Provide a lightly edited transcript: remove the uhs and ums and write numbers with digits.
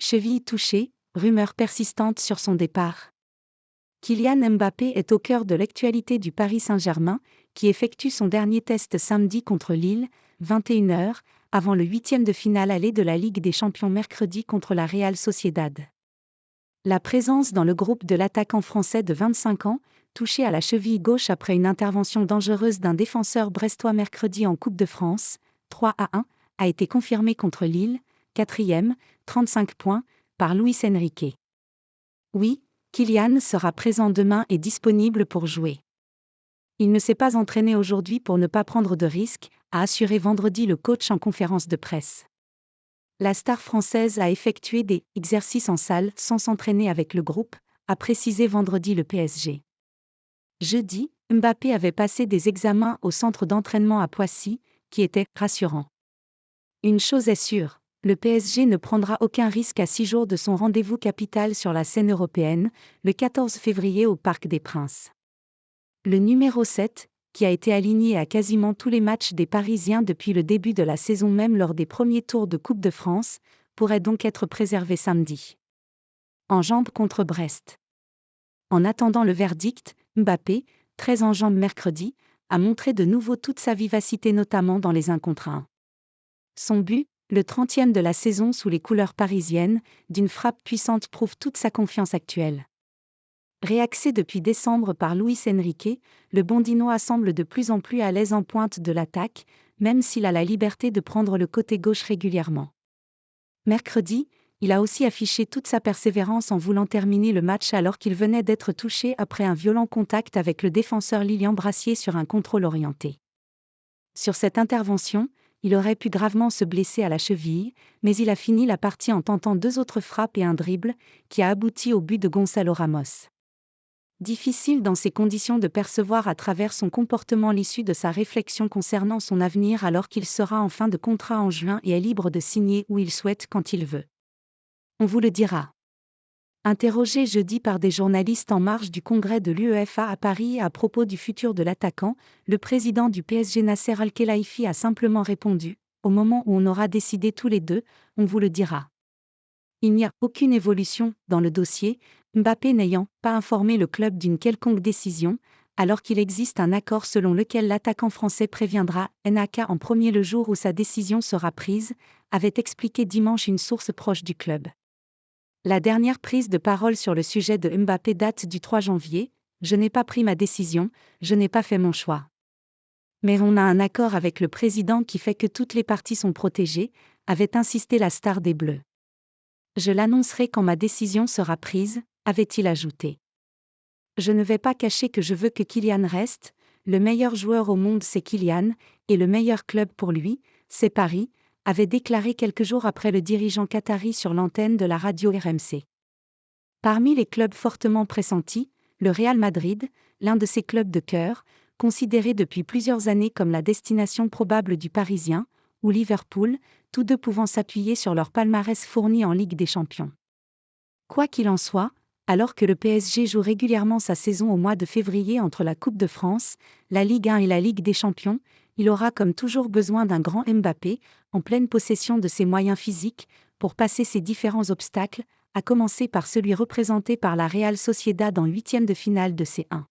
Cheville touchée, rumeur persistante sur son départ. Kylian Mbappé est au cœur de l'actualité du Paris Saint-Germain, qui effectue son dernier test samedi contre Lille, 21h, avant le 8e de finale aller de la Ligue des Champions mercredi contre la Real Sociedad. La présence dans le groupe de l'attaquant français de 25 ans, touché à la cheville gauche après une intervention dangereuse d'un défenseur brestois mercredi en Coupe de France, 3-1, a été confirmée contre Lille, 4e, 35 points, par Luis Enrique. Oui, Kylian sera présent demain et disponible pour jouer. Il ne s'est pas entraîné aujourd'hui pour ne pas prendre de risques, a assuré vendredi le coach en conférence de presse. La star française a effectué des exercices en salle sans s'entraîner avec le groupe, a précisé vendredi le PSG. Jeudi, Mbappé avait passé des examens au centre d'entraînement à Poissy, qui était rassurant. Une chose est sûre, le PSG ne prendra aucun risque à 6 jours de son rendez-vous capital sur la scène européenne, le 14 février au Parc des Princes. Le numéro 7, qui a été aligné à quasiment tous les matchs des Parisiens depuis le début de la saison même lors des premiers tours de Coupe de France, pourrait donc être préservé samedi. En jambes contre Brest. En attendant le verdict, Mbappé, très en jambes mercredi, a montré de nouveau toute sa vivacité notamment dans les 1 contre 1. Son but, le 30e de la saison sous les couleurs parisiennes, d'une frappe puissante prouve toute sa confiance actuelle. Réaxé depuis décembre par Luis Enrique, le Bondinois semble de plus en plus à l'aise en pointe de l'attaque, même s'il a la liberté de prendre le côté gauche régulièrement. Mercredi, il a aussi affiché toute sa persévérance en voulant terminer le match alors qu'il venait d'être touché après un violent contact avec le défenseur Lilian Brassier sur un contrôle orienté. Sur cette intervention, il aurait pu gravement se blesser à la cheville, mais il a fini la partie en tentant 2 autres frappes et un dribble, qui a abouti au but de Gonzalo Ramos. Difficile dans ces conditions de percevoir à travers son comportement l'issue de sa réflexion concernant son avenir alors qu'il sera en fin de contrat en juin et est libre de signer où il souhaite quand il veut. On vous le dira. Interrogé jeudi par des journalistes en marge du congrès de l'UEFA à Paris à propos du futur de l'attaquant, le président du PSG Nasser Al-Khelaifi a simplement répondu « Au moment où on aura décidé tous les deux, on vous le dira ». Il n'y a aucune évolution dans le dossier, Mbappé n'ayant pas informé le club d'une quelconque décision, alors qu'il existe un accord selon lequel l'attaquant français préviendra NAK en premier le jour où sa décision sera prise, avait expliqué dimanche une source proche du club. La dernière prise de parole sur le sujet de Mbappé date du 3 janvier, « Je n'ai pas pris ma décision, je n'ai pas fait mon choix. Mais on a un accord avec le président qui fait que toutes les parties sont protégées », avait insisté la star des Bleus. Je l'annoncerai quand ma décision sera prise, avait-il ajouté. Je ne vais pas cacher que je veux que Kylian reste, le meilleur joueur au monde c'est Kylian, et le meilleur club pour lui, c'est Paris, avait déclaré quelques jours après le dirigeant qatari sur l'antenne de la radio RMC. Parmi les clubs fortement pressentis, le Real Madrid, l'un de ses clubs de cœur, considéré depuis plusieurs années comme la destination probable du Parisien, ou Liverpool, tous deux pouvant s'appuyer sur leur palmarès fourni en Ligue des Champions. Quoi qu'il en soit, alors que le PSG joue régulièrement sa saison au mois de février entre la Coupe de France, la Ligue 1 et la Ligue des Champions, il aura comme toujours besoin d'un grand Mbappé, en pleine possession de ses moyens physiques, pour passer ces différents obstacles, à commencer par celui représenté par la Real Sociedad en 8e de finale de C1.